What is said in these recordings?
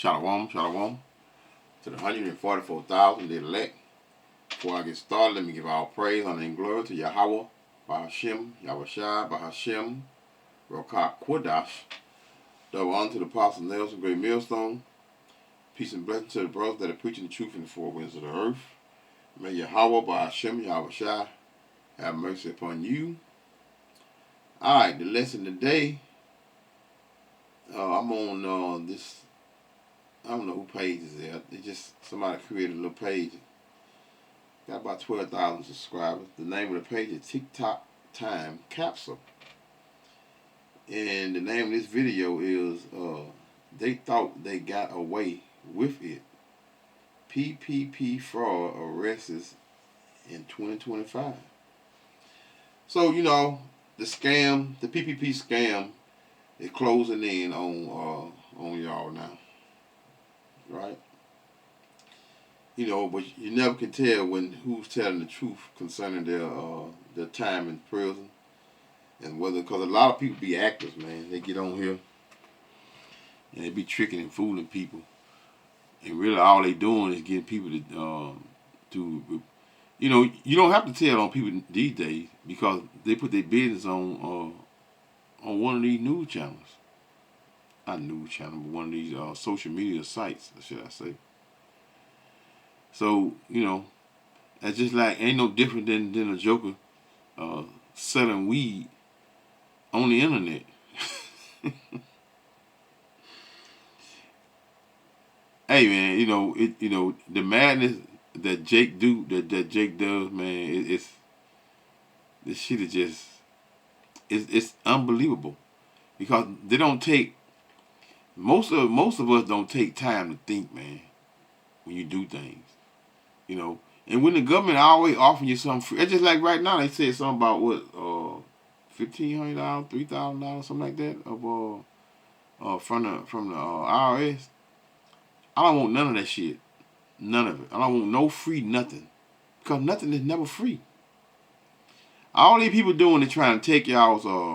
Shalom, shalom, to the 144,000 that elect. Before I get started, let me give all praise, honor, and glory to Yahweh, Bahashem, Yahushai, Bahashem, Rokah Quadash. Double honor to the Apostle Nelson, Great Millstone. Peace and blessing to the brothers that are preaching the truth in the four winds of the earth. May Yahweh, Bahashem, Yahushai, have mercy upon you. Alright, the lesson today, I'm on this. I don't know who page is there. It's just somebody created a little page. Got about 12,000 subscribers. The name of the page is TikTok Time Capsule. And the name of this video is They Thought They Got Away With It. PPP fraud arrests in 2025. So, you know, the PPP scam is closing in on y'all now. Right? You know, but you never can tell who's telling the truth concerning their time in prison, and whether, because a lot of people be actors, man. They get on here and they be tricking and fooling people, and really all they doing is getting people to you know, you don't have to tell on people these days because they put their business on one of these news channels. Not news channel, but one of these social media sites, should I say. So, you know, that's just like, ain't no different than a joker selling weed on the internet. Hey man, you know, the madness that Jake does, man, this shit is just, it's unbelievable. Because they don't take, most of us don't take time to think, man, when you do things. You know, and when the government always offering you something free, it's just like right now they said something about what, $1,500, $3,000, something like that, from the IRS. I don't want none of that shit, none of it. I don't want no free nothing, because nothing is never free. All these people doing is trying to take y'all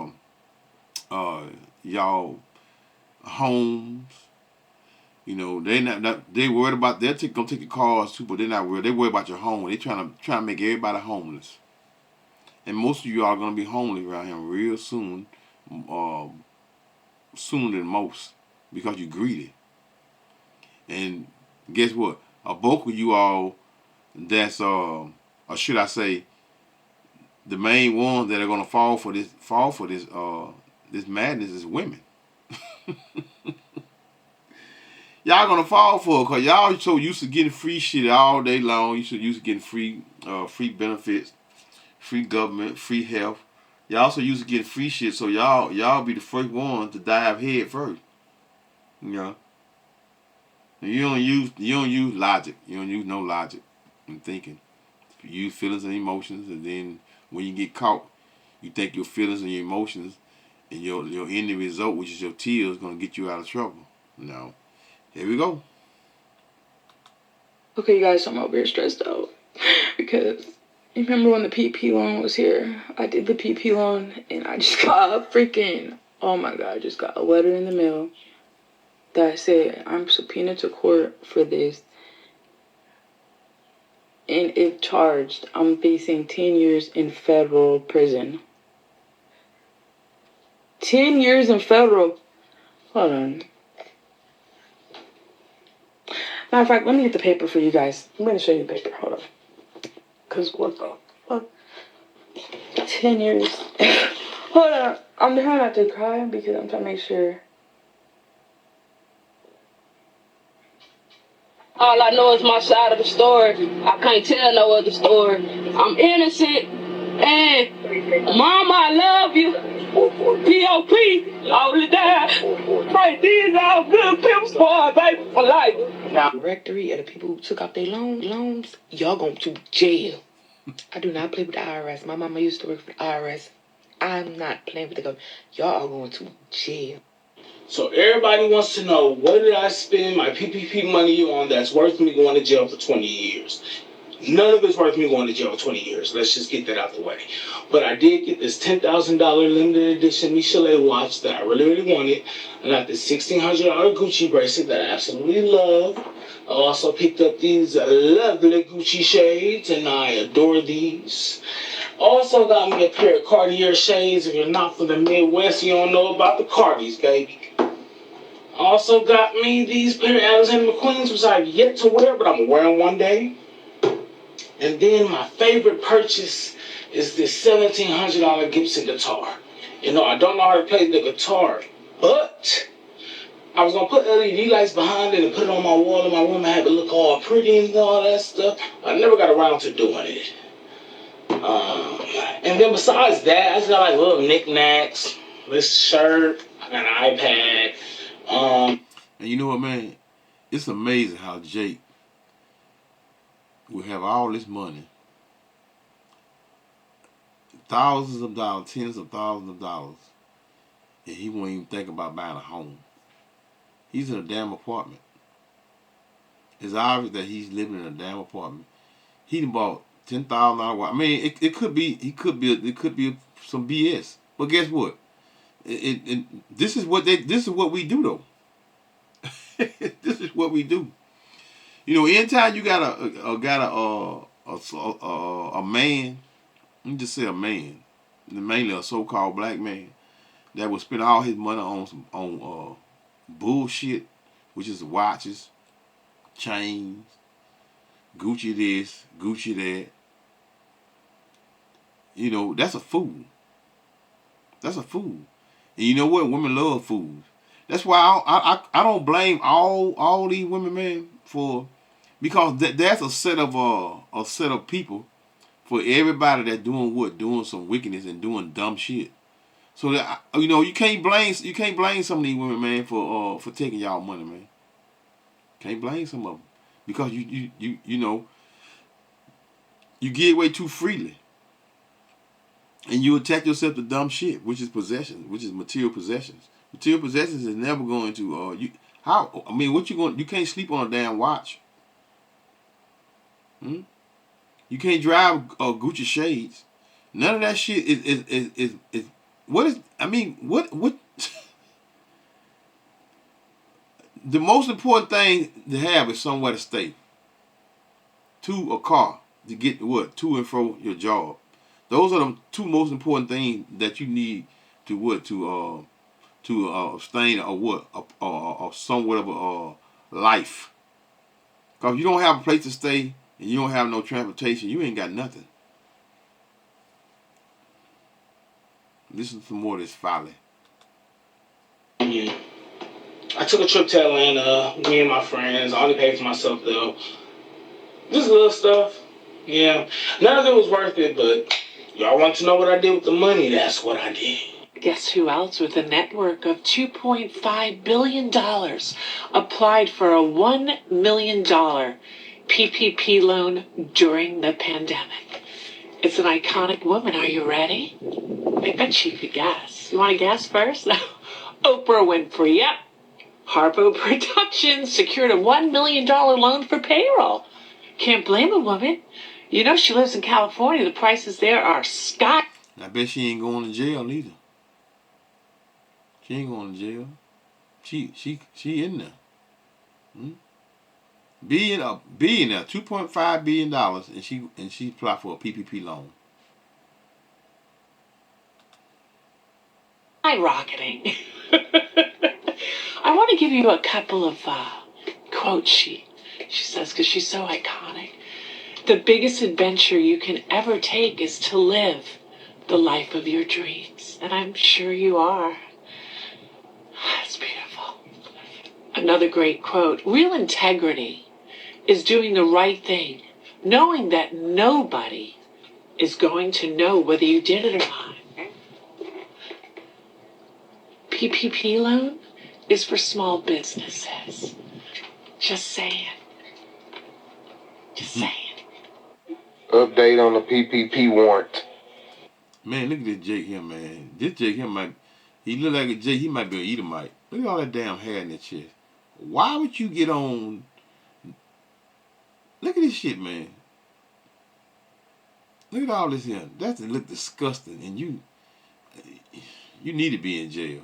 homes. You know, they worried about, gonna take your cars too, but they're not worried. They worry about your home. They trying to make everybody homeless. And most of you are gonna be homeless around here real soon, sooner than most, because you're greedy. And guess what? A bulk of you all that's or should I say, the main ones that are gonna fall for this madness is women. Y'all gonna fall for it because y'all so used to getting free shit all day long. You so used to getting free benefits, free government, free health. Y'all so used to getting free shit, so y'all be the first one to dive head first. You know. And you don't use logic. You don't use no logic in thinking. You use feelings and emotions, and then when you get caught, you think your feelings and your emotions and your ending result, which is your tears, gonna get you out of trouble. No. Here we go. Okay, you guys, I'm over here stressed out because you remember when the PP loan was here? I did the PP loan and I just got oh my God, I just got a letter in the mail that said I'm subpoenaed to court for this. And if charged, I'm facing 10 years in federal prison. 10 years in federal. Hold on. Matter of fact, let me get the paper for you guys. I'm going to show you the paper. Hold on. Because what the fuck? 10 years. Hold on. I'm trying not to cry because I'm trying to make sure. All I know is my side of the story. I can't tell no other story. I'm innocent. And Mama, I love you. P.O.P. All the time. Right, these are good pimps for baby for life. Now, directory of the people who took out their loans, y'all going to jail. I do not play with the IRS. My mama used to work for the IRS. I'm not playing with the government. Y'all are going to jail. So everybody wants to know, what did I spend my PPP money on that's worth me going to jail for 20 years? None of it's worth me going to jail 20 years. Let's just get that out the way. But I did get this $10,000 limited edition Michelet watch that I really, really wanted. I got this $1,600 Gucci bracelet that I absolutely love. I also picked up these lovely Gucci shades, and I adore these. Also got me a pair of Cartier shades. If you're not from the Midwest, you don't know about the Cartis, baby. Also got me these pair of Alexander McQueens, which I've yet to wear, but I'm going to wear them one day. And then my favorite purchase is this $1,700 Gibson guitar. You know, I don't know how to play the guitar, but I was going to put LED lights behind it and put it on my wall in my room and have it look all pretty and all that stuff. I never got around to doing it. And then besides that, I just got like little knickknacks, this shirt, I got an iPad. And you know what, man? It's amazing how Jake will have all this money, thousands of dollars, tens of thousands of dollars, and he won't even think about buying a home. He's in a damn apartment. It's obvious that he's living in a damn apartment. He done bought $10,000. I mean, it could be some BS. But guess what? This is what we do though. This is what we do. You know, anytime you got a man, let me just say a man, mainly a so-called black man, that will spend all his money on bullshit, which is watches, chains, Gucci this, Gucci that. You know, that's a fool. That's a fool. And you know what? Women love fools. That's why I don't blame all these women, man, because that's a set of people for everybody that's doing some wickedness and doing dumb shit. So that, you know, you can't blame some of these women, man, for taking y'all money, man. Can't blame some of them because you know, you give away too freely. And you attach yourself to dumb shit, which is possession, which is material possessions. Material possessions is never going to you can't sleep on a damn watch. You can't drive Gucci shades. None of that shit is what is, I mean, what the most important thing to have is somewhere to stay. A car to get to and fro your job. Those are the two most important things that you need to abstain or somewhat of a life. Because if you don't have a place to stay and you don't have no transportation, you ain't got nothing. Listen to more of this folly. I took a trip to Atlanta, me and my friends. I only paid for myself though. Just little stuff. Yeah. None of it was worth it, but y'all want to know what I did with the money? That's what I did. Guess who else with a network of $2.5 billion applied for a $1 million PPP loan during the pandemic? It's an iconic woman. Are you ready? I bet you could guess. You want to guess first? Oprah Winfrey. Yep. Harpo Productions secured a $1 million loan for payroll. Can't blame a woman. You know she lives in California. The prices there are sky. I bet she ain't going to jail either. She ain't going to jail. She in there. Billionaire, $2.5 billion, and she applied for a PPP loan. Skyrocketing. I want to give you a couple of quotes she says because she's so iconic. The biggest adventure you can ever take is to live the life of your dreams. And I'm sure you are. That's beautiful. Another great quote. Real integrity is doing the right thing, knowing that nobody is going to know whether you did it or not. PPP loan is for small businesses. Just saying. Just saying. Update on the PPP warrant. Man, look at this Jake here, man. This Jake here he look like a Jake, he might be an Edomite. Look at all that damn hair in that chest. Why would you get on? Look at this shit, man. Look at all this here. That look disgusting, and you need to be in jail.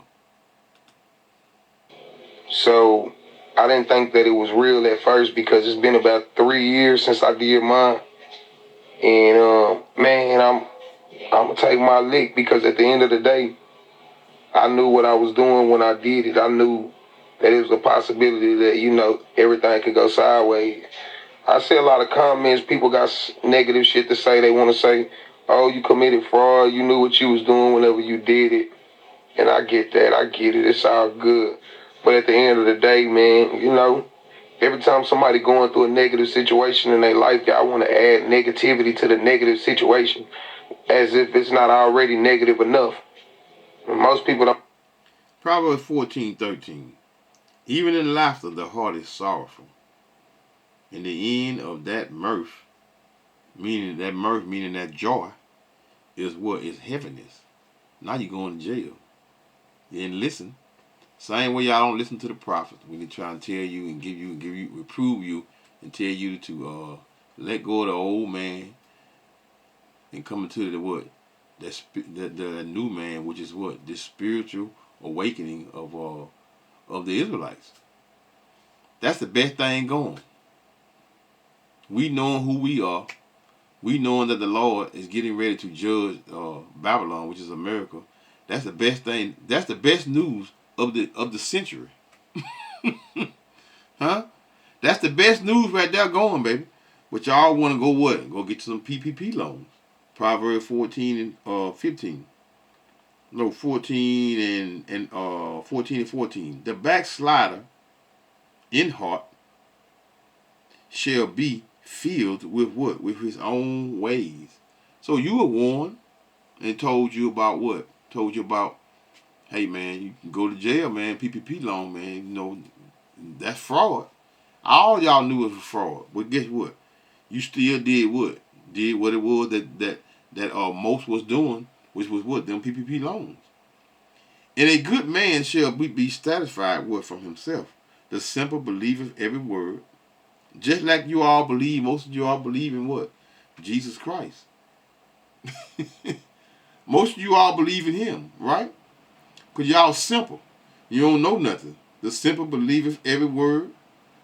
So I didn't think that it was real at first because it's been about 3 years since I did mine. And man, I'm gonna take my lick because at the end of the day, I knew what I was doing when I did it. I knew that it was a possibility that, you know, everything could go sideways. I see a lot of comments. People got negative shit to say. They want to say, oh, you committed fraud. You knew what you was doing whenever you did it. And I get that. I get it. It's all good. But at the end of the day, man, you know, every time somebody going through a negative situation in their life, y'all want to add negativity to the negative situation as if it's not already negative enough. Most people don't. Proverbs 14:13. Even in laughter, the heart is sorrowful. And the end of that mirth, meaning that joy, is what? Is heaviness. Now you're going to jail. You didn't listen. Same way y'all don't listen to the prophets when they try and tell you and give you, reprove you and tell you to let go of the old man and come into the what? The new man, which is what? This spiritual awakening of the Israelites. That's the best thing going. We knowing who we are. We knowing that the Lord is getting ready to judge Babylon, which is America. That's the best thing. That's the best news of the century. Huh? That's the best news right there going, baby. But y'all want to go what? Go get some PPP loans. Proverbs 14 and 15. No, 14 and 14. The backslider in heart shall be filled with what? With his own ways. So you were warned and told you about what? Told you about, hey man, you can go to jail, man. PPP loan, man. You know, that's fraud. All y'all knew it was fraud. But guess what? You still did what? Did what it was that most was doing, which was what? Them PPP loans. And a good man shall be satisfied with from himself. The simple believeth every word. Just like you all believe, most of you all believe in what? Jesus Christ. Most of you all believe in him, right? Because y'all simple. You don't know nothing. The simple believeth every word,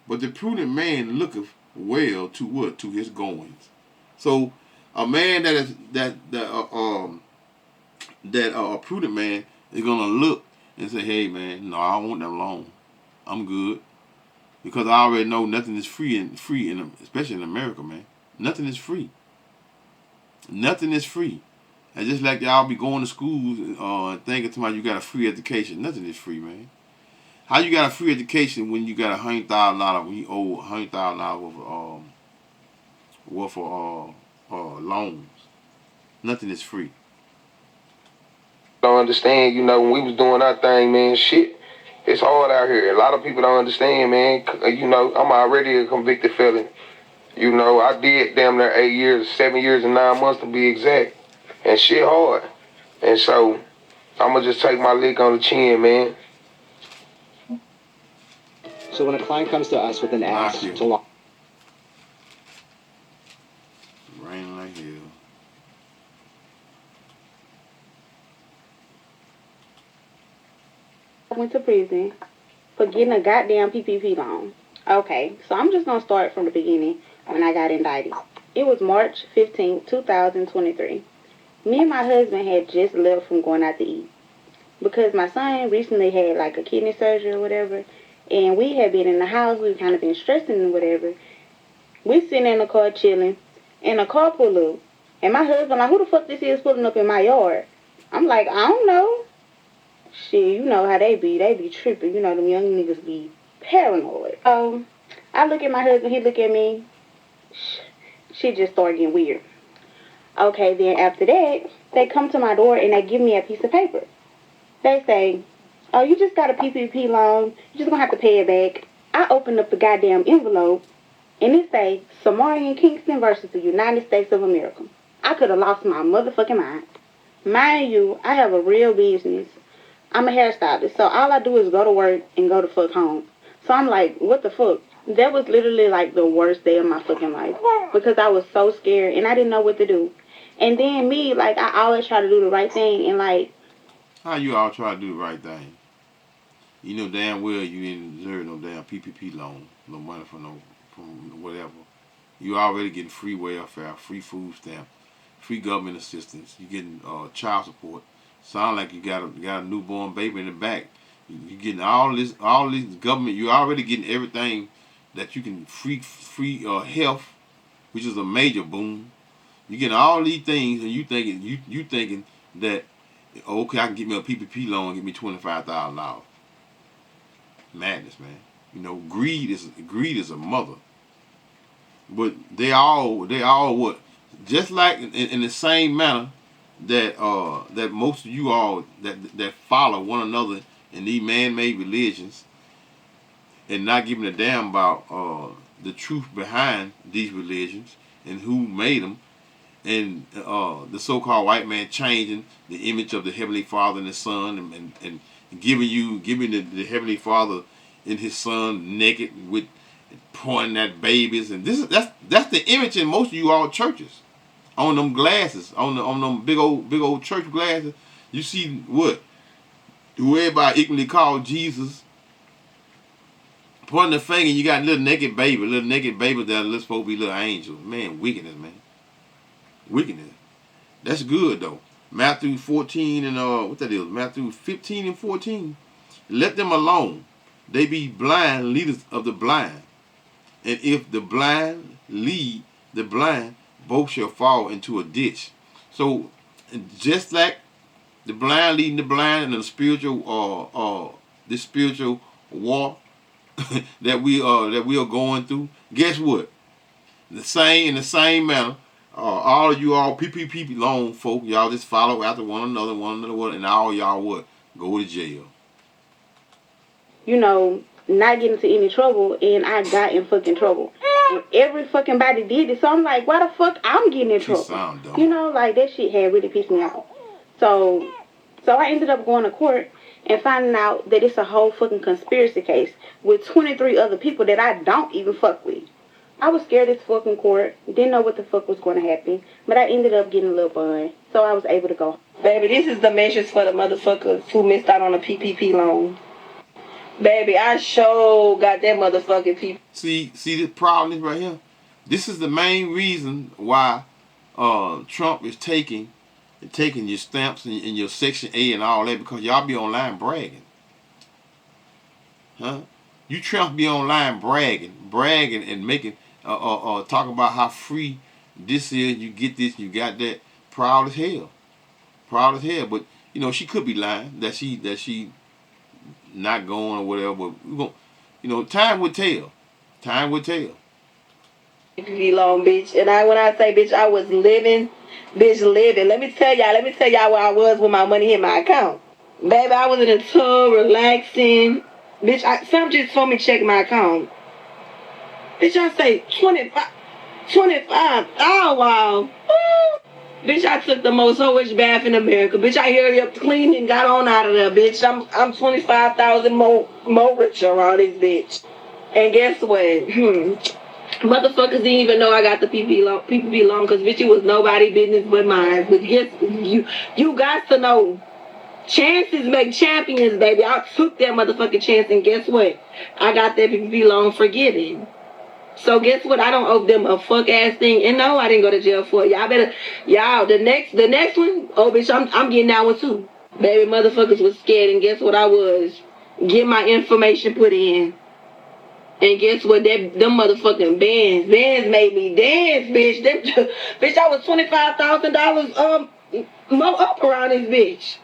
but the prudent man looketh well to what? To his goings. So a man a prudent man is gonna look and say, hey man, no, I don't want that loan. I'm good. Because I already know nothing is free, especially in America, man. Nothing is free. Nothing is free. And just like y'all be going to schools and thinking to myself you got a free education. Nothing is free, man. How you got a free education when you got $100,000 when you owe $100,000 worth of loans? Nothing is free. Don't understand, you know, when we was doing our thing, man, shit, it's hard out here. A lot of people don't understand, man. You know, I'm already a convicted felon. You know, I did damn near 8 years, 7 years and 9 months to be exact. And shit hard. And so, I'm going to just take my lick on the chin, man. So when a client comes to us with an ask to launch, Rain like hell. I went to prison for getting a goddamn PPP loan. Okay, so I'm just going to start from the beginning when I got indicted. It was March 15, 2023. Me and my husband had just left from going out to eat because my son recently had like a kidney surgery or whatever, and we had been in the house. We kind of been stressing and whatever. We sitting in the car chilling, and a car pulled up, and my husband like, who the fuck this is pulling up in my yard? I'm like, I don't know. Shit, you know how they be tripping. You know, them young niggas be paranoid. I look at my husband, he look at me. Shit just started getting weird. Okay, then after that, they come to my door and they give me a piece of paper. They say, oh, you just got a PPP loan. You're just going to have to pay it back. I opened up the goddamn envelope and it say, Samarian Kingston versus the United States of America. I could have lost my motherfucking mind. Mind you, I have a real business. I'm a hairstylist, so all I do is go to work and go to fuck home. So I'm like, what the fuck? That was literally like the worst day of my fucking life because I was so scared and I didn't know what to do. And then me, like, I always try to do the right thing, and like, How you all try to do the right thing? You know damn well you didn't deserve no damn PPP loan, no money from whatever. You already getting free welfare, free food stamp, free government assistance. You getting child support. Sound like you got a newborn baby in the back. You getting all this government. You already getting everything that you can free health, which is a major boom. You getting all these things, and you thinking that okay, I can get me a PPP loan and get me $25,000. Madness, man. You know, greed is a mother. But they all what? Just like in the same manner that that most of you all that follow one another in these man-made religions and not giving a damn about the truth behind these religions and who made them, and the so-called white man changing the image of the Heavenly Father and the Son, and giving the Heavenly Father and His Son naked with pointing at babies, and that's the image in most of you all churches. On them glasses, on them big old church glasses, you see what? Who everybody equally called Jesus, pointing the finger, you got little naked baby that are supposed to be little angels. Man, wickedness, man. Wickedness. That's good though. Matthew 14 and what that is? Matthew 15 and 14. Let them alone. They be blind leaders of the blind. And if the blind lead the blind, both shall fall into a ditch. So just like the blind leading the blind and the spiritual this spiritual war that we are going through, guess what? In the same manner, all of you all PPP loan folk, y'all just follow after one another, and all y'all what? Go to jail. you know, not get into any trouble, and I got in fucking trouble. And every fucking body did it, so I'm like, why the fuck I'm getting in trouble? Sound dumb. You know, like, that shit had really pissed me off. So I ended up going to court and finding out that it's a whole fucking conspiracy case with 23 other people that I don't even fuck with. I was scared as fucking court, didn't know what the fuck was going to happen, but I ended up getting a little bun, so I was able to go. Baby, this is the measures for the motherfuckers who missed out on a PPP loan. Baby, I sure got that motherfucking PPP. See this problem is right here. This is the main reason why Trump is taking your stamps and your Section A and all that, because y'all be online bragging. Huh? You Trump be online bragging and making talking about how free this is, you get this, you got that. Proud as hell. But you know, she could be lying that she not going or whatever, but we gon', you know, time would tell. PPP loan, bitch. And when I say bitch, I was living. Let me tell y'all where I was when my money hit my account. Baby, I was in a tub relaxing. Bitch, some just told me check my account. Bitch, I say 25. Oh, wow. Woo. Bitch, I took the most hoish bath in America. Bitch, I hurried up, cleaned and got on out of there, bitch. I'm 25,000 more richer around this bitch. And guess what? Motherfuckers didn't even know I got the PPP loan, because bitch, it was nobody business but mine. But yes, you got to know. Chances make champions, baby. I took that motherfucking chance, and guess what? I got that PPP loan forgiven. So guess what? I don't owe them a fuck ass thing, and no, I didn't go to jail for it. Y'all the next one. Oh bitch, I'm getting that one too. Baby, motherfuckers was scared, and guess what? I was get my information put in, and guess what? Them motherfucking bands made me dance, bitch. Bitch, I was $25,000 more up around this bitch.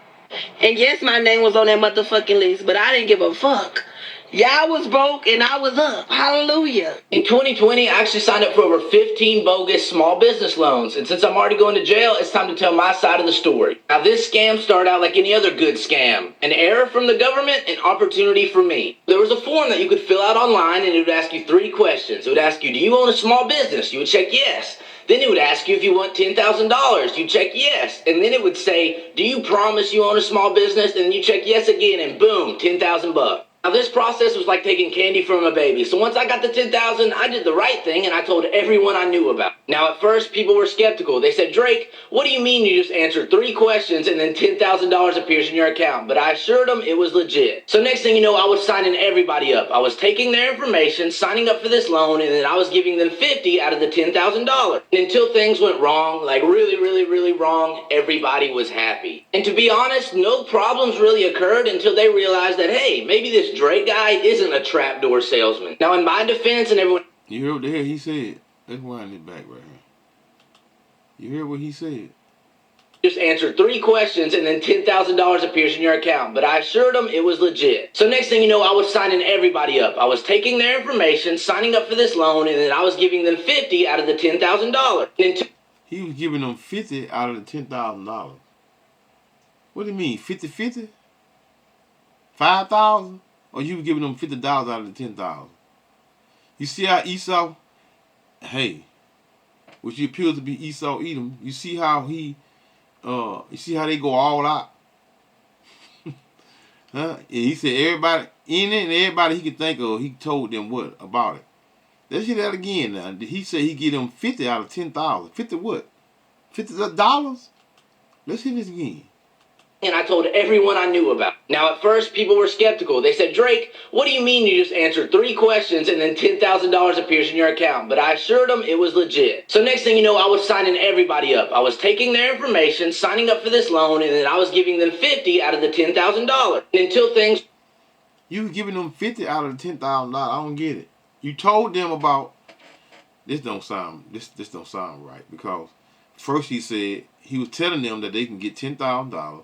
And yes, my name was on that motherfucking list, but I didn't give a fuck. Y'all was broke and I was up. Hallelujah. In 2020, I actually signed up for over 15 bogus small business loans. And since I'm already going to jail, it's time to tell my side of the story. Now, this scam started out like any other good scam. An error from the government, an opportunity for me. There was a form that you could fill out online, and it would ask you 3 questions. It would ask you, do you own a small business? You would check yes. Then it would ask you if you want $10,000. You check yes. And then it would say, do you promise you own a small business? And you check yes again, and boom, $10,000. Now this process was like taking candy from a baby. So once I got the 10,000, I did the right thing and I told everyone I knew about. Now at first people were skeptical. They said, Drake, what do you mean you just answered 3 questions and then $10,000 appears in your account? But I assured them it was legit. So next thing you know, I was signing everybody up. I was taking their information, signing up for this loan, and then I was giving them 50 out of the $10,000. Until things went wrong, like really wrong, everybody was happy. And to be honest, no problems really occurred until they realized that, hey, maybe this Drake guy isn't a trapdoor salesman. Now, in my defense, and everyone... You heard what the hell he said? Let's wind it back right here. You hear what he said? Just answered 3 questions and then $10,000 appears in your account. But I assured them it was legit. So next thing you know, I was signing everybody up. I was taking their information, signing up for this loan, and then I was giving them 50 out of the $10,000. He was giving them 50 out of the $10,000. What do you mean, 50-50? 5,000? Or you were giving them $50 out of the 10,000? You see how Esau, hey, which appears to be Esau Edom, you see how he, you see how they go all out? Huh? And he said everybody, in it and everybody he could think of, he told them what about it. Let's hear that again now. He said he give them 50 out of 10,000. 50 what? $50? Let's hear this again. And I told everyone I knew about. Now, at first, people were skeptical. They said, Drake, what do you mean you just answered 3 questions and then $10,000 appears in your account? But I assured them it was legit. So next thing you know, I was signing everybody up. I was taking their information, signing up for this loan, and then I was giving them 50 out of the $10,000. Until things... You were giving them 50 out of the $10,000. I don't get it. You told them about... This don't sound right, because first he said he was telling them that they can get $10,000.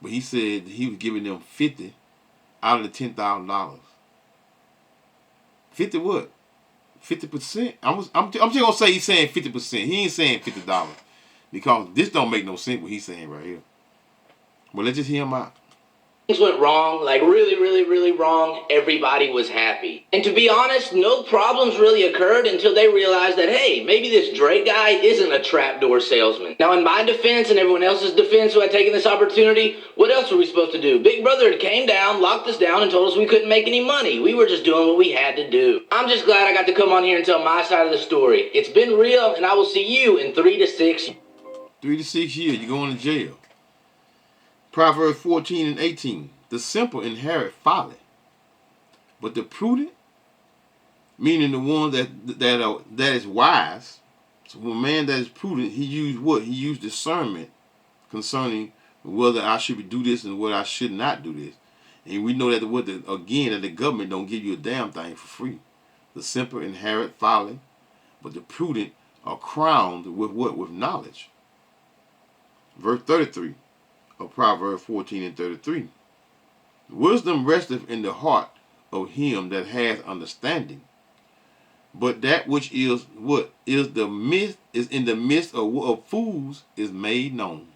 But he said he was giving them 50 out of the $10,000. 50 what? 50%? I'm just gonna say he's saying 50%. He ain't saying $50 because this don't make no sense what he's saying right here. But let's just hear him out. Things went wrong, like really wrong, everybody was happy. And to be honest, no problems really occurred until they realized that, hey, maybe this Drake guy isn't a trapdoor salesman. Now, in my defense and everyone else's defense who had taken this opportunity, what else were we supposed to do? Big Brother had came down, locked us down, and told us we couldn't make any money. We were just doing what we had to do. I'm just glad I got to come on here and tell my side of the story. It's been real, and I will see you in 3 to 6 years. 3 to 6 years, you're going to jail. Proverbs 14 and 18. The simple inherit folly, but the prudent, meaning the one that is wise. So when a man that is prudent, he used what? He used discernment concerning whether I should do this and whether I should not do this. And we know that that the government don't give you a damn thing for free. The simple inherit folly, but the prudent are crowned with what? With knowledge. Verse 33 of Proverbs 14 and 33. Wisdom resteth in the heart of him that has understanding, but that which is what is in the midst of fools is made known.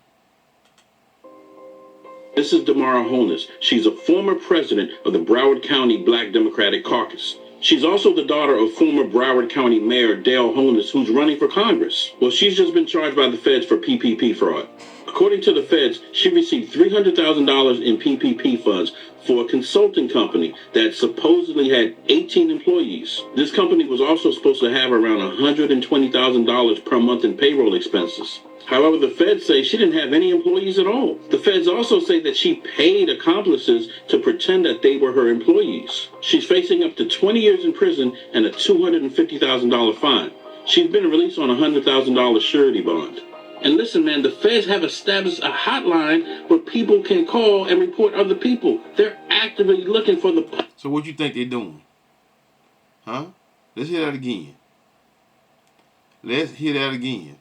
This is Damara Holness. She's a former president of the Broward County Black Democratic Caucus. She's also the daughter of former Broward County Mayor Dale Holness, who's running for Congress. Well, she's just been charged by the feds for PPP fraud. According to the feds, she received $300,000 in PPP funds for a consulting company that supposedly had 18 employees. This company was also supposed to have around $120,000 per month in payroll expenses. However, the feds say she didn't have any employees at all. The feds also say that she paid accomplices to pretend that they were her employees. She's facing up to 20 years in prison and a $250,000 fine. She's been released on a $100,000 surety bond. And listen, man, the feds have established a hotline where people can call and report other people. They're actively looking for the... So what you think they're doing? Huh? Let's hear that again. Let's hear that again.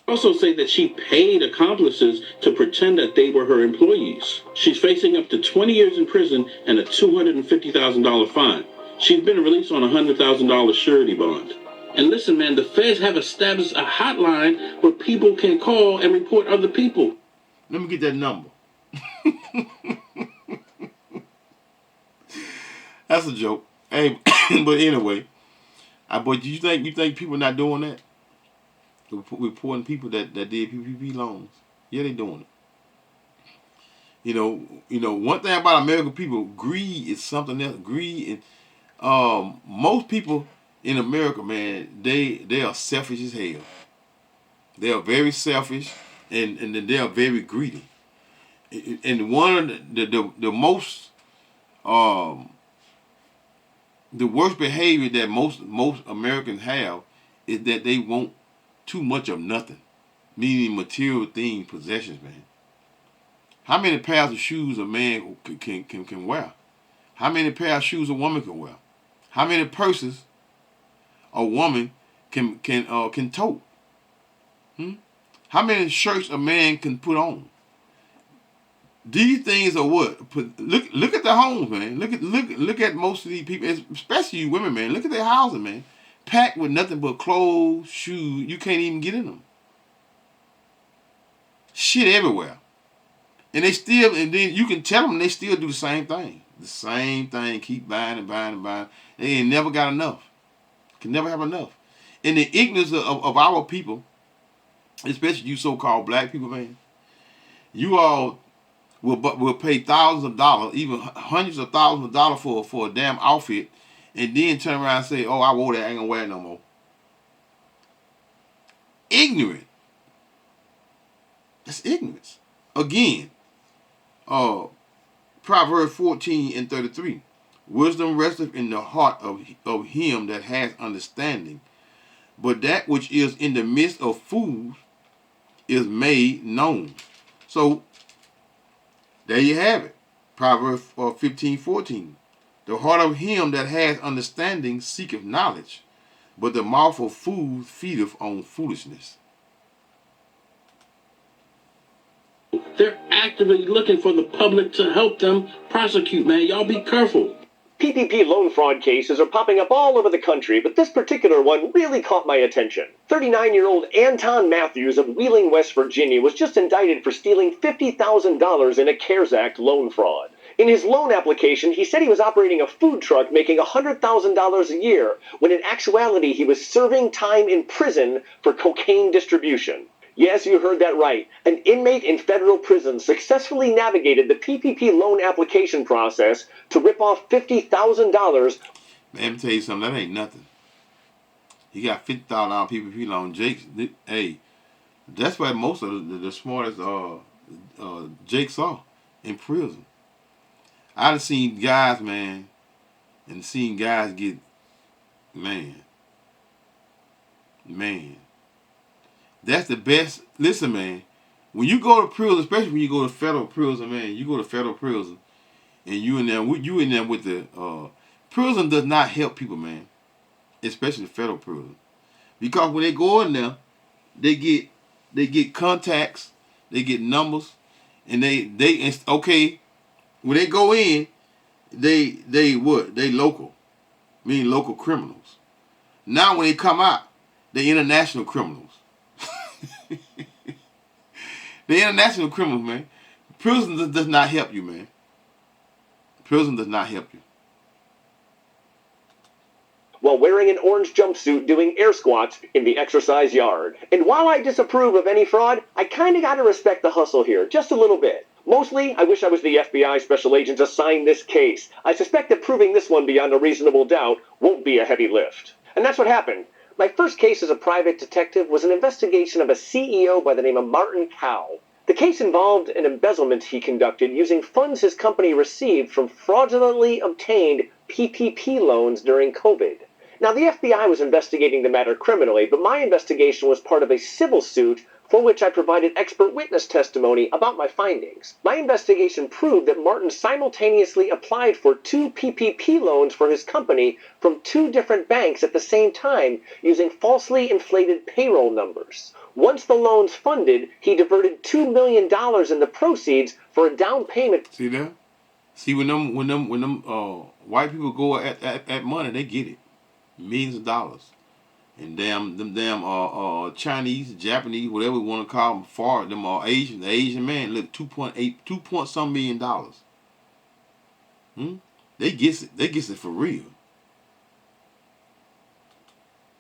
Also say that she paid accomplices to pretend that they were her employees. She's facing up to 20 years in prison and a $250,000 fine. She's been released on a $100,000 surety bond. And listen, man, the feds have established a hotline where people can call and report other people. Let me get that number. That's a joke. Hey, but anyway, but you think people not doing that? Reporting people that did PPP loans? Yeah, they doing it. One thing about American people, greed is something else. Greed and most people in America, man, they are selfish as hell. They are very selfish, and they are very greedy. And one of the most the worst behavior that most Americans have is that they want too much of nothing, meaning material things, possessions, man. How many pairs of shoes a man can wear? How many pairs of shoes a woman can wear? How many purses a woman can tote? How many shirts a man can put on? These things are what? Look at the homes, man. Look at most of these people, especially you women, man. Look at their houses, man. Packed with nothing but clothes, shoes. You can't even get in them. Shit everywhere. And then you can tell them they still do the same thing. The same thing, keep buying and buying and buying. They ain't never got enough. Can never have enough. And the ignorance of our people, especially you so-called black people, man, you all will pay thousands of dollars, even hundreds of thousands of dollars for a damn outfit, and then turn around and say, "Oh, I wore that, I ain't gonna wear it no more." Ignorant. That's ignorance. Again, Proverbs 14:33. Wisdom resteth in the heart of him that has understanding, but that which is in the midst of fools is made known. So, there you have it. Proverbs 15:14. The heart of him that has understanding seeketh knowledge, but the mouth of fools feedeth on foolishness. They're actively looking for the public to help them prosecute, man. Y'all be careful. PPP loan fraud cases are popping up all over the country, but this particular one really caught my attention. 39-year-old Anton Matthews of Wheeling, West Virginia was just indicted for stealing $50,000 in a CARES Act loan fraud. In his loan application, he said he was operating a food truck making $100,000 a year, when in actuality he was serving time in prison for cocaine distribution. Yes, you heard that right. An inmate in federal prison successfully navigated the PPP loan application process to rip off $50,000. Man, let me tell you something. That ain't nothing. He got $50,000 PPP loan. Hey, that's why most of the smartest Jakes are in prison. I've seen guys, man, and seen guys get, man. That's the best. Listen, man, when you go to prison, especially when you go to federal prison, man, you go to federal prison, and you in there with the prison does not help people, man, especially federal prison, because when they go in there, they get contacts, they get numbers, and they okay. When they go in, they local, meaning local criminals. Now when they come out, they international criminals. The international criminals, man. Prison does not help you, man. Prison does not help you. While wearing an orange jumpsuit doing air squats in the exercise yard. And while I disapprove of any fraud, I kinda gotta respect the hustle here, just a little bit. Mostly, I wish I was the FBI special agent assigned this case. I suspect that proving this one beyond a reasonable doubt won't be a heavy lift. And that's what happened. My first case as a private detective was an investigation of a CEO by the name of Martin Cow. The case involved an embezzlement he conducted using funds his company received from fraudulently obtained PPP loans during COVID. Now, the FBI was investigating the matter criminally, but my investigation was part of a civil suit for which I provided expert witness testimony about my findings. My investigation proved that Martin simultaneously applied for 2 PPP loans for his company from 2 different banks at the same time using falsely inflated payroll numbers. Once the loans funded, he diverted $2 million in the proceeds for a down payment. See that? See when them white people go at money, they get it. Millions of dollars. And them Chinese, Japanese, whatever we want to call them, the Asian man, look, 2 point some million dollars. They gets it for real.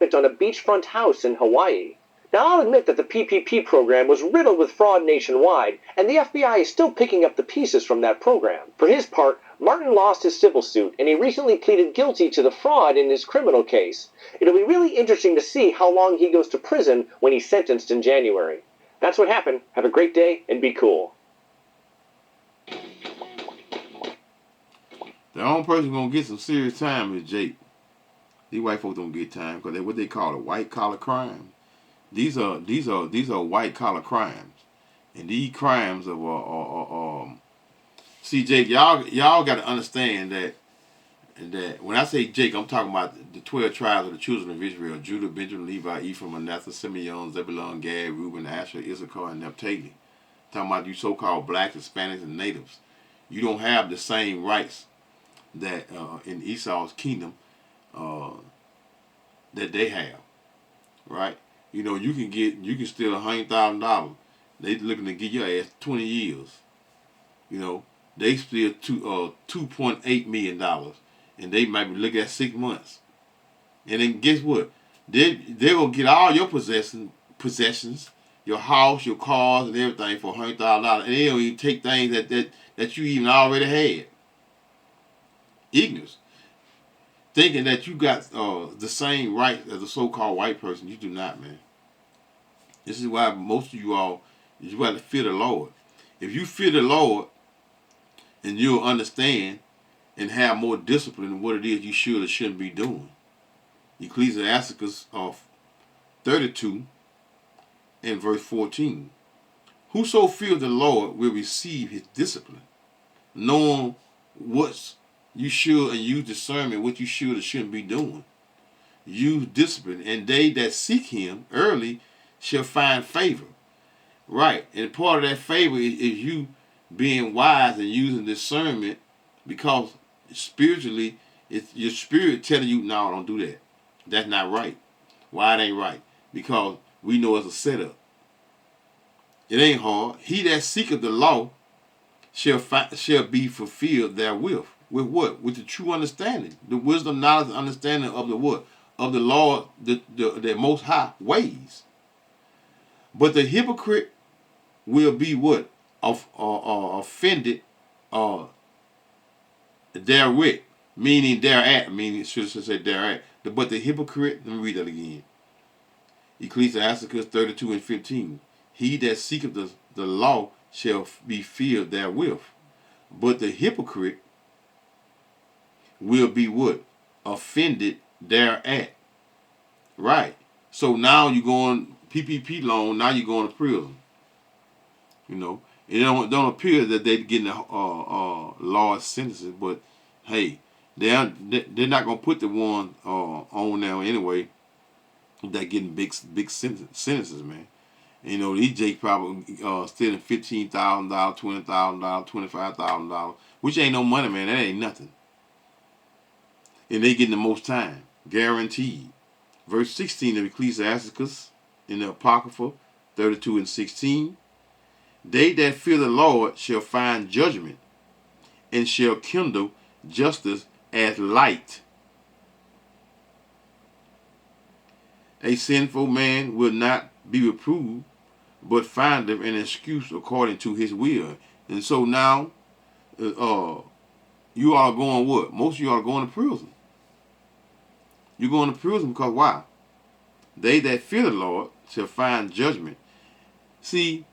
On a beachfront house in Hawaii. Now, I'll admit that the PPP program was riddled with fraud nationwide, and the FBI is still picking up the pieces from that program. For his part, Martin lost his civil suit, and he recently pleaded guilty to the fraud in his criminal case. It'll be really interesting to see how long he goes to prison when he's sentenced in January. That's what happened. Have a great day, and be cool. The only person gonna get some serious time is Jake. These white folks don't get time because they're what they call a white collar crime. These are white collar crimes, and these crimes are see, Jake, y'all got to understand that when I say Jake, I'm talking about the 12 tribes of the children of Israel: Judah, Benjamin, Levi, Ephraim, Manasseh, Simeon, Zebulun, Gad, Reuben, Asher, Issachar, and Naphtali. Talking about you so-called blacks, Hispanics, and natives. You don't have the same rights that in Esau's kingdom that they have, right? You know, you can steal $100,000. They looking to give your ass 20 years. You know, they steal $2.8 million, and they might be looking at 6 months. And then guess what? They gonna get all your possessions, your house, your cars, and everything for $100,000, and they don't even take things that you even already had. Ignorance. Thinking that you got the same rights as a so-called white person. You do not, man. This is why most of you all, you got to fear the Lord. If you fear the Lord, and you'll understand and have more discipline in what it is you should or shouldn't be doing. Ecclesiasticus 32 and verse 14. Whoso fears the Lord will receive his discipline, knowing what's you should and use discernment what you should or shouldn't be doing. Use discipline, and they that seek him early shall find favor. Right, and part of that favor is you being wise and using discernment, because spiritually, it's your spirit telling you, no, don't do that. That's not right. Why it ain't right? Because we know it's a setup. It ain't hard. He that seeketh the law shall be fulfilled therewith. With what? With the true understanding, the wisdom, knowledge, and understanding of the what? Of the Lord, the Most High ways. But the hypocrite will be what? Offended therewith, meaning thereat, meaning it should say thereat. But the hypocrite, let me read that again. Ecclesiasticus 32 and 15. He that seeketh the law shall be filled therewith. But the hypocrite will be what? Offended thereat. Right. So now you're going PPP loan, now you're going to prison. You know, it don't appear that they're getting large sentences, but hey, they're not gonna put the one on now anyway that getting big sentences, man. You know, these Jake probably stealing $15,000, $20,000, $25,000, which ain't no money, man. That ain't nothing. And they getting the most time, guaranteed. Verse 16 of Ecclesiasticus in the Apocrypha 32 and 16. They that fear the Lord shall find judgment, and shall kindle justice as light. A sinful man will not be reproved, but findeth an excuse according to his will. And so now, you are going what? Most of you are going to prison. You're going to prison because why? They that fear the Lord shall find judgment. See,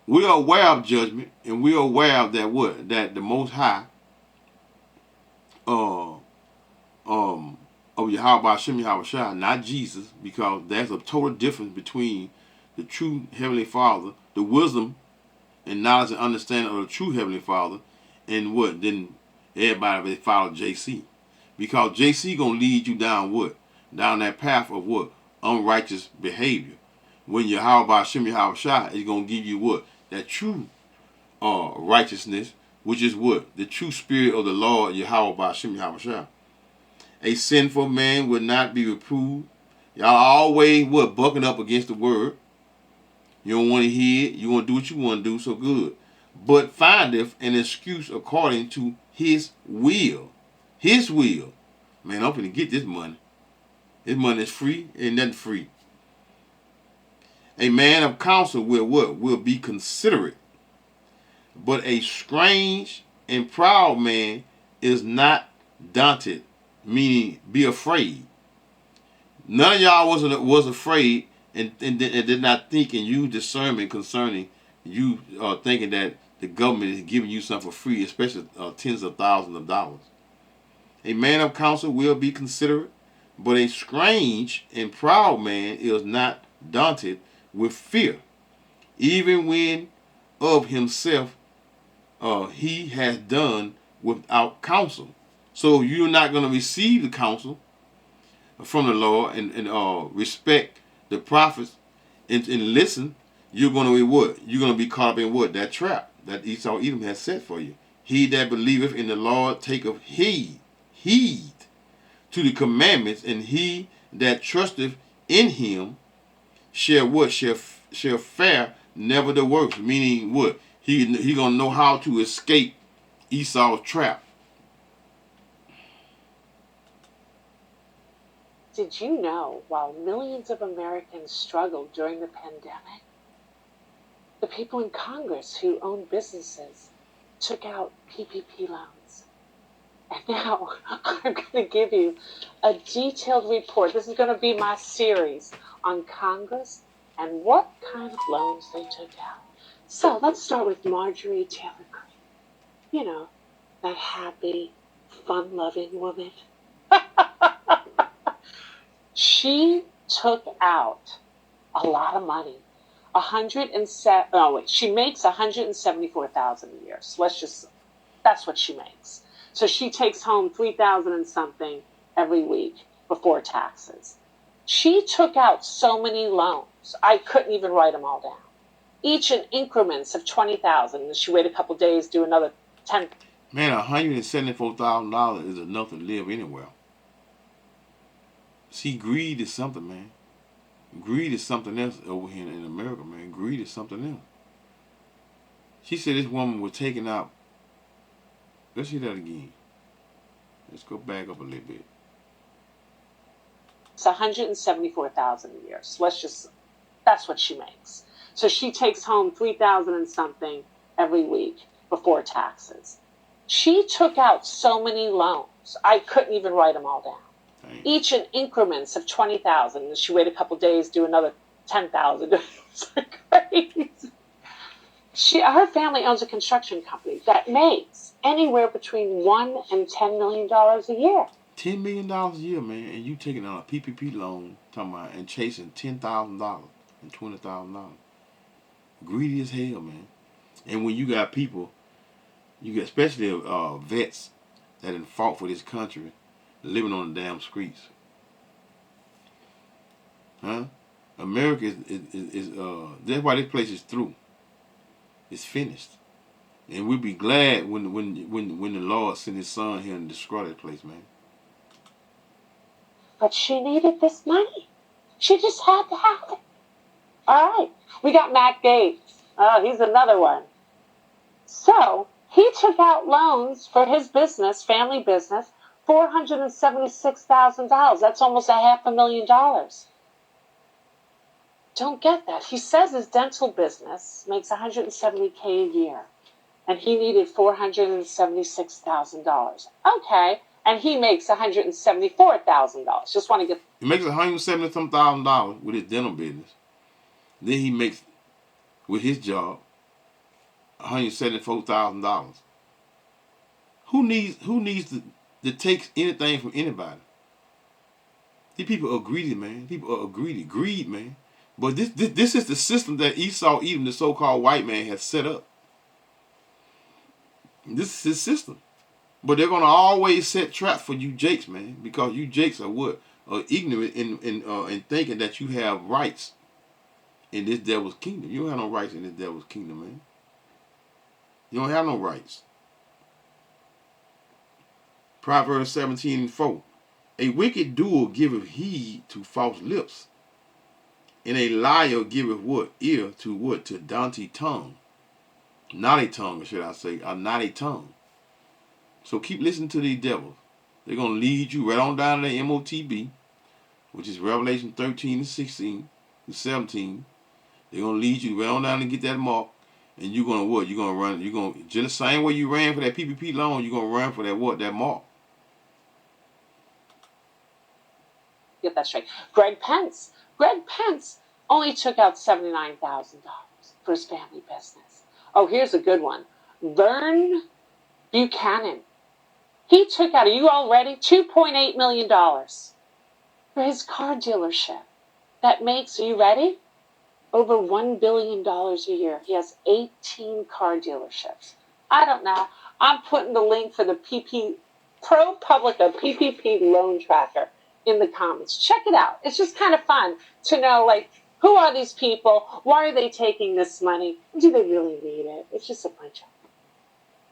we are aware of judgment, and we are aware of that what? That the Most High of Yahweh Shem Yahweh, not Jesus, because there's a total difference between the true Heavenly Father, the wisdom and knowledge and understanding of the true Heavenly Father, and what? Then everybody they follow JC. Because JC gonna lead you down what? Down that path of what? Unrighteous behavior. When Yahweh Shem Yahweh is gonna give you what? That true righteousness, which is what? The true spirit of the Lord Yahweh Shem Yahweh. A sinful man will not be reproved. Y'all always what? Bucking up against the word. You don't want to hear it. You want to do what you want to do, so good. But findeth an excuse according to his will. His will. Man, I'm going to get this money. This money is free. Ain't nothing free. A man of counsel will what? Will be considerate. But a strange and proud man is not daunted, meaning be afraid. None of y'all was afraid and did not think and use discernment concerning you thinking that the government is giving you something for free, especially tens of thousands of dollars. A man of counsel will be considerate, but a strange and proud man is not daunted with fear, even when of himself he has done without counsel. So you're not going to receive the counsel from the Lord and respect the prophets and listen. You're going to be what? You're going to be caught up in what? That trap that Esau Edom has set for you. He that believeth in the Lord taketh heed to the commandments, and he that trusteth in him shall what? Shall fare never the worse. Meaning what? He gonna know how to escape Esau's trap. Did you know while millions of Americans struggled during the pandemic, the people in Congress who owned businesses took out PPP loans? And now I'm going to give you a detailed report. This is going to be my series on Congress and what kind of loans they took out. So let's start with Marjorie Taylor Greene. You know, that happy, fun-loving woman. She took out a lot of money. She makes $174,000 a year. So that's what she makes. So she takes home $3,000 and something every week before taxes. She took out so many loans, I couldn't even write them all down. Each in increments of $20,000. And she waited a couple days, do another 10. Man, $174,000 is enough to live anywhere. See, greed is something, man. Greed is something else over here in America, man. Greed is something else. She said this woman was taking out. Let's see that again. Let's go back up a little bit. It's $174,000 a year. So that's what she makes. So she takes home $3,000 and something every week before taxes. She took out so many loans, I couldn't even write them all down. Dang. Each in increments of $20,000. And she waited a couple days, do another $10,000. It's crazy. Her family owns a construction company that makes anywhere between $1 and $10 million a year. $10 million a year, man, and you taking out a PPP loan, talking about, and chasing $10,000 and $20,000. Greedy as hell, man. And when you got people, you got especially vets that have fought for this country, living on the damn streets. Huh? America is that's why this place is through. It's finished. And we'll be glad when the Lord send his son here and destroy that place, man. But she needed this money. She just had to have it. All right. We got Matt Gaetz. Oh, he's another one. So he took out loans for his business, family business, $476,000. That's almost $500,000. Don't get that. He says his dental business makes $170K a year, and he needed $476,000. Okay, and he makes $174,000. Just want to get. He makes $170,000 with his dental business. Then he makes, with his job, $174,000. Who needs to take anything from anybody? These people are greedy, man. People are greedy. Greed, man. But this is the system that Esau Edom, the so-called white man, has set up. This is his system. But they're going to always set traps for you jakes, man. Because you jakes are what? Are ignorant in thinking that you have rights in this devil's kingdom. You don't have no rights in this devil's kingdom, man. You don't have no rights. Proverbs 17:4. A wicked doer giveth heed to false lips, and a liar giveth what? Ear to what? To dainty tongue. Naughty tongue, should I say. A naughty tongue. So keep listening to these devils. They're going to lead you right on down to the MOTB, which is Revelation 13 and 16 and 17. They're gonna lead you right on down and get that mark, and you're gonna what? You're gonna run. You're gonna just the same way you ran for that PPP loan. You're gonna run for that what? That mark. Get that straight. Greg Pence only took out $79,000 for his family business. Oh, here's a good one. Vern Buchanan. He took out, are you all ready? $2.8 million for his car dealership. That makes, are you ready? Over $1 billion a year. He has 18 car dealerships. I don't know. I'm putting the link for the ProPublica PPP loan tracker in the comments. Check it out. It's just kind of fun to know, like, who are these people? Why are they taking this money? Do they really need it? It's just a bunch of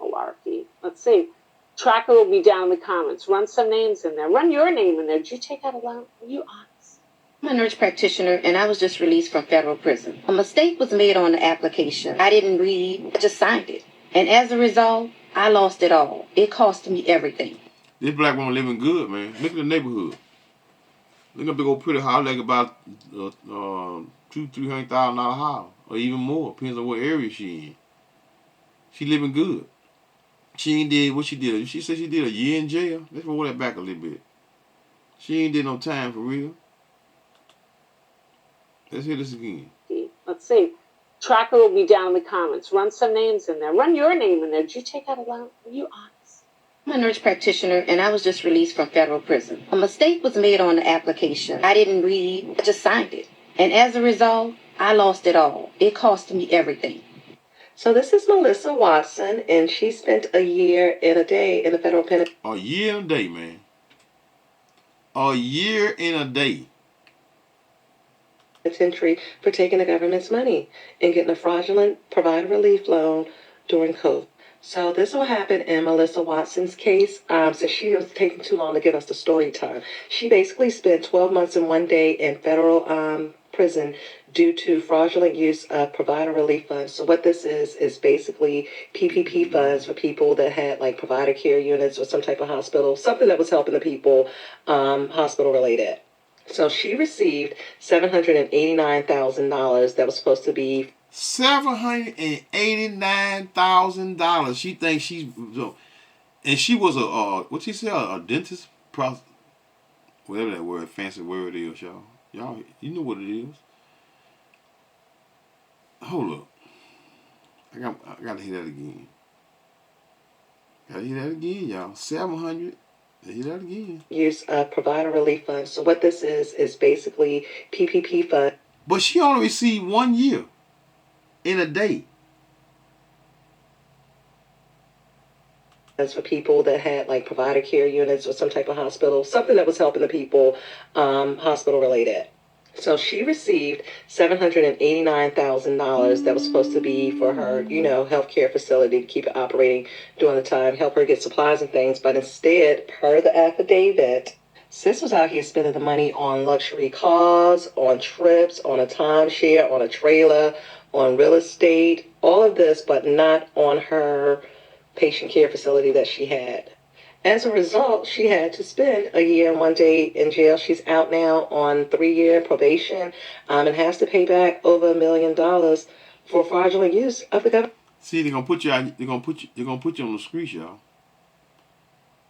malarkey. Let's see. Tracker will be down in the comments. Run some names in there. Run your name in there. Did you take out a loan? Are you honest? I'm a nurse practitioner, and I was just released from federal prison. A mistake was made on the application. I didn't read. I just signed it. And as a result, I lost it all. It cost me everything. This black woman living good, man. Look at the neighborhood. Look at a big old pretty house, like about $200,000-$300,000 house, or even more. Depends on what area she in. She living good. She ain't did what she did. She said she did a year in jail. Let's roll that back a little bit. She ain't did no time for real. Let's hear this again. Let's see. Tracker will be down in the comments. Run some names in there. Run your name in there. Did you take out a loan? Are you honest? I'm a nurse practitioner, and I was just released from federal prison. A mistake was made on the application. I didn't read. I just signed it. And as a result, I lost it all. It cost me everything. So this is Melissa Watson, and she spent a year and a day in the federal penitentiary. A year and a day, man. A year and a day. For taking the government's money and getting a fraudulent provider relief loan during COVID. So this will happen in Melissa Watson's case. So she was taking too long to give us the story time. She basically spent 12 months and 1 day in federal prison due to fraudulent use of provider relief funds. So what this is basically PPP funds for people that had like provider care units or some type of hospital, something that was helping the people hospital related. So she received $789,000 that was supposed to be $789,000. She thinks she's, and she was what she said, a dentist, whatever that word, fancy word is, y'all. Y'all, you know what it is. Hold up, I gotta hear that again. Gotta hear that again, y'all. 700. Hear that again. Use provider relief funds. So what this is basically PPP fund. But she only received 1 year in a day. That's for people that had like provider care units or some type of hospital, something that was helping the people hospital related. So she received $789,000 that was supposed to be for her, healthcare facility to keep it operating during the time, help her get supplies and things. But instead, per the affidavit, sis was out here spending the money on luxury cars, on trips, on a timeshare, on a trailer, on real estate, all of this, but not on her patient care facility that she had. As a result, she had to spend a year and 1 day in jail. She's out now on 3-year probation and has to pay back over $1 million for fraudulent use of the government. See, they're gonna put you out. They're gonna put you on the streets, y'all.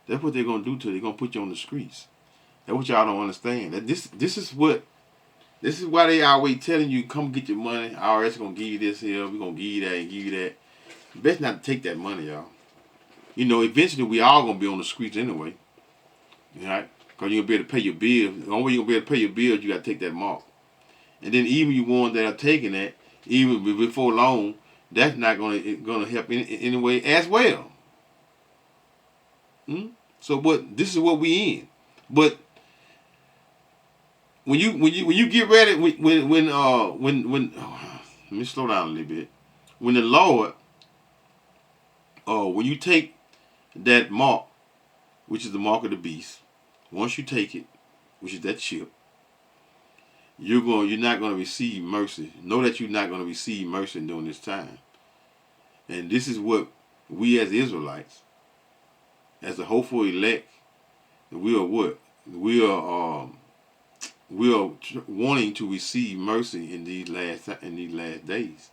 That's what they're gonna do to you. They're gonna put you on the streets. That's what y'all don't understand. That this is why they always telling you, come get your money. IRS gonna give you this here. We're gonna give you that and give you that. Best not to take that money, y'all. Eventually we all gonna be on the streets anyway. Right? Because you're gonna be able to pay your bills. The only way you're gonna be able to pay your bills, you gotta take that mark. And then even you ones that are taking that, even before long, that's not gonna help in any way as well. So, but this is what we in. But when you get ready, when let me slow down a little bit. When the Lord, when you take that mark, which is the mark of the beast, once you take it, which is that chip, you're not going to receive mercy. Know that you're not going to receive mercy during this time. And this is what we as Israelites, as the hopeful elect, we are what? We are wanting to receive mercy in these last days,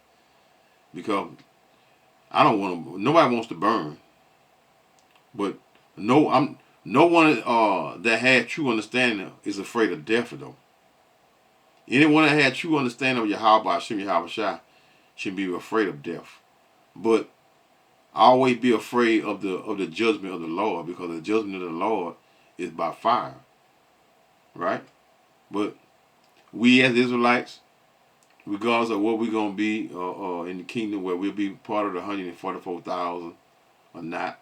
because I don't want to. Nobody wants to burn, but no one that had true understanding is afraid of death though. Anyone that had true understanding of Yahweh Hashem Yahweh Shai should be afraid of death, but always be afraid of the judgment of the Lord, because the judgment of the Lord is by fire, right? But we as Israelites, regardless of what we're going to be in the kingdom, where we'll be part of the 144,000 or not,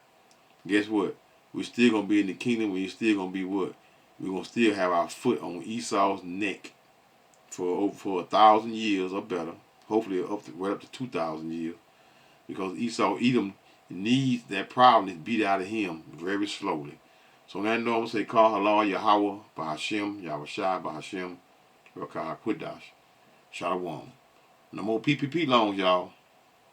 guess what? We're still going to be in the kingdom. We're still going to be what? We're going to still have our foot on Esau's neck for 1,000 years or better. Hopefully right up to 2,000 years. Because Edom needs that proudness beat out of him very slowly. So now I'm going to say, Call Halal Yahweh, Bahashem, Yahweh Shai, Bahashem, Rakah Qudash, Shalom. No more PPP loans, y'all.